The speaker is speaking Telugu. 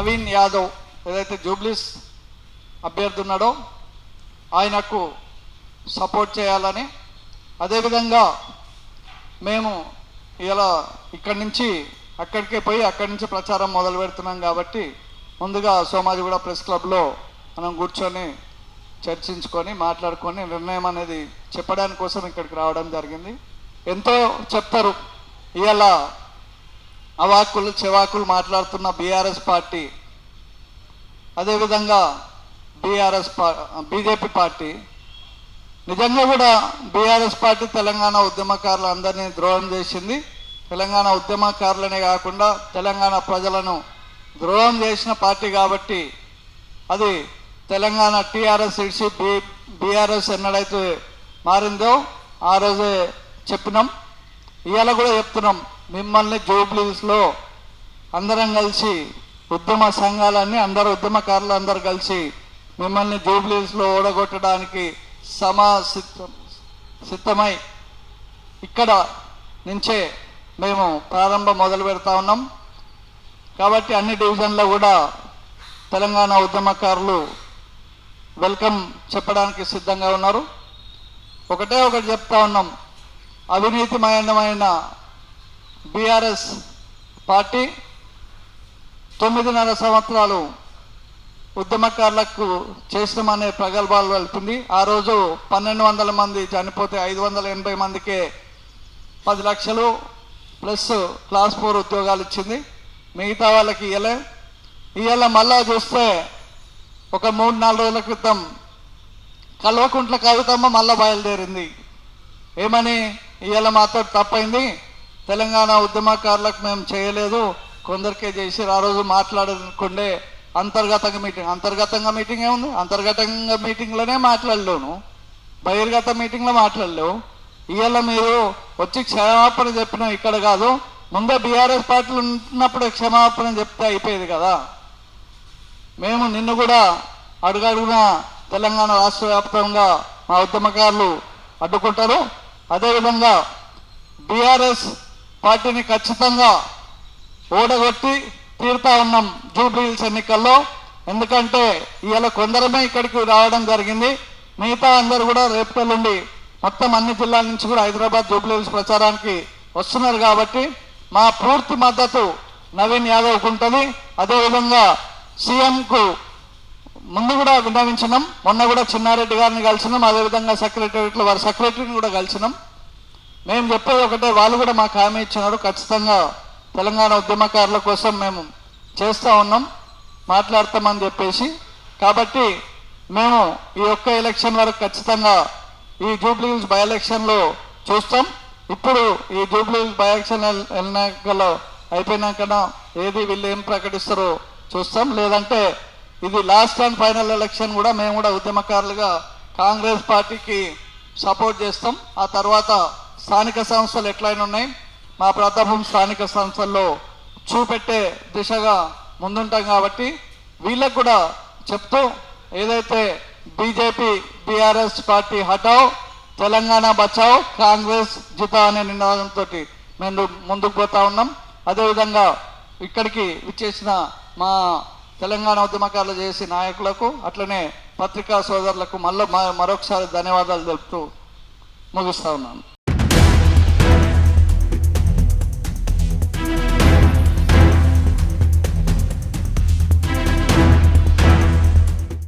నవీన్ యాదవ్ ఏదైతే జూబ్లీస్ అభ్యర్థి ఉన్నాడో ఆయనకు సపోర్ట్ చేయాలని, అదేవిధంగా మేము ఇలా ఇక్కడి నుంచి అక్కడికే పోయి అక్కడి నుంచి ప్రచారం మొదలు పెడుతున్నాం కాబట్టి ముందుగా సోమాజిగూడ ప్రెస్ క్లబ్లో మనం కూర్చొని చర్చించుకొని మాట్లాడుకొని నిర్ణయం అనేది చెప్పడానికి కోసం ఇక్కడికి రావడం జరిగింది. ఎంతో చెప్తారు, ఇవాళ అవాకులు చెవాకులు మాట్లాడుతున్న బీఆర్ఎస్ పార్టీ, అదేవిధంగా బీజేపీ పార్టీ, నిజంగా కూడా బీఆర్ఎస్ పార్టీ తెలంగాణ ఉద్యమకారులు అందరినీ ద్రోహం చేసింది. తెలంగాణ ఉద్యమకారులనే కాకుండా తెలంగాణ ప్రజలను ద్రోహం చేసిన పార్టీ కాబట్టి అది తెలంగాణ టీఆర్ఎస్ ఇడిచి బీఆర్ఎస్ ఎన్నడైతే మారిందో ఆ రోజే చెప్పినాం. ఇవాళ కూడా చెప్తున్నాం, మిమ్మల్ని జూబ్లీస్లో అందరం కలిసి ఉద్యమ సంఘాలన్నీ ఉద్యమకారులు అందరూ కలిసి మిమ్మల్ని జూబ్లీస్లో ఓడగొట్టడానికి సిద్ధమై ఇక్కడ నుంచే మేము ప్రారంభం మొదలు పెడతా ఉన్నాం. కాబట్టి అన్ని డివిజన్లో కూడా తెలంగాణ ఉద్యమకారులు వెల్కమ్ చెప్పడానికి సిద్ధంగా ఉన్నారు. ఒకటి చెప్తా ఉన్నాం, అవినీతిమయమైన బీఆర్ఎస్ పార్టీ 9.5 సంవత్సరాలు ఉద్యమకారులకు చేసినామనే ప్రగల్భాలు వెళ్తుంది. ఆ రోజు 1200 మంది చనిపోతే 580 మందికే 10 లక్షలు ప్లస్ క్లాస్ 4 ఉద్యోగాలు ఇచ్చింది. మిగతా వాళ్ళకి ఇవాళ మళ్ళా చూస్తే ఒక 3-4 రోజుల క్రితం కల్వకుంట్ల కవితమ్మ మళ్ళా బయలుదేరింది. ఏమని, ఇవాళ మాతో తప్పైంది, తెలంగాణ ఉద్యమకారులకు మేము చేయలేదు, కొందరికే చేసి ఆ రోజు మాట్లాడుకుండే అంతర్గతంగా మీటింగ్ ఏముంది, అంతర్గతంగా మీటింగ్లోనే మాట్లాడలేను, బహిర్గత మీటింగ్లో మాట్లాడలేవు. ఇవాళ మీరు వచ్చి క్షమాపణ చెప్పిన ఇక్కడ కాదు, ముందే బీఆర్ఎస్ పార్టీలు ఉన్నప్పుడు క్షమాపణ చెప్తే అయిపోయేది కదా. మేము నిన్ను కూడా అడుగడుగున తెలంగాణ రాష్ట్ర వ్యాప్తంగా మా ఉద్యమకారులు అడ్డుకుంటారు. అదేవిధంగా బీఆర్ఎస్ పార్టీని ఖచ్చితంగా ఓడగొట్టి తీరుతా ఉన్నాం జూబ్లీహిల్స్ ఎన్నికల్లో. ఎందుకంటే ఇవాళ కొందరమే ఇక్కడికి రావడం జరిగింది, మిగతా అందరూ కూడా రేపటి మొత్తం అన్ని జిల్లాల నుంచి కూడా హైదరాబాద్ జూబ్లీహిల్స్ ప్రచారానికి వస్తున్నారు. కాబట్టి మా పూర్తి మద్దతు నవీన్ యాదవ్కు ఉంటుంది. అదేవిధంగా సీఎంకు ముందు కూడా విన్నవించినాం, మొన్న కూడా చిన్నారెడ్డి గారిని కలిసినాం, అదేవిధంగా సెక్రటరీలో వారి సెక్రటరీని కూడా కలిసినాం. మేము చెప్పేది ఒకటే, వాళ్ళు కూడా మాకు హామీ ఇచ్చినారు, ఖచ్చితంగా తెలంగాణ ఉద్యమకారుల కోసం మేము చేస్తూ ఉన్నాం, మాట్లాడతామని చెప్పేసి. కాబట్టి మేము ఈ ఒక్క ఎలక్షన్ వరకు ఖచ్చితంగా ఈ జూబ్లీహిల్స్ బై ఎలక్షన్లో చూస్తాం. ఇప్పుడు ఈ జూబ్లీహిల్స్ బై ఎలక్షన్ ఎన్నికల్లో అయిపోయినాకన్నా ఏది వీళ్ళు ఏం ప్రకటిస్తారో చూస్తాం. లేదంటే ఇది లాస్ట్ అండ్ ఫైనల్ ఎలక్షన్ కూడా మేము కూడా ఉద్యమకారులుగా కాంగ్రెస్ పార్టీకి సపోర్ట్ చేస్తాం. ఆ తర్వాత స్థానిక సంస్థలు ఎట్లయినా ఉన్నాయి, మా ప్రతాపం స్థానిక సంస్థల్లో చూపెట్టే దిశగా ముందుంటాం. కాబట్టి వీళ్ళకు కూడా చెప్తూ, ఏదైతే బీజేపీ బీఆర్ఎస్ పార్టీ హటావ్, తెలంగాణ బచావ్, కాంగ్రెస్ జితా అనే నినాదంతో మేము ముందుకు పోతా ఉన్నాం. అదేవిధంగా ఇక్కడికి విచ్చేసిన మా తెలంగాణ ఉద్యమకారులు చేసే నాయకులకు, అట్లనే పత్రికా సోదరులకు మరొకసారి ధన్యవాదాలు తెలుపుతూ ముగిస్తా ఉన్నాను.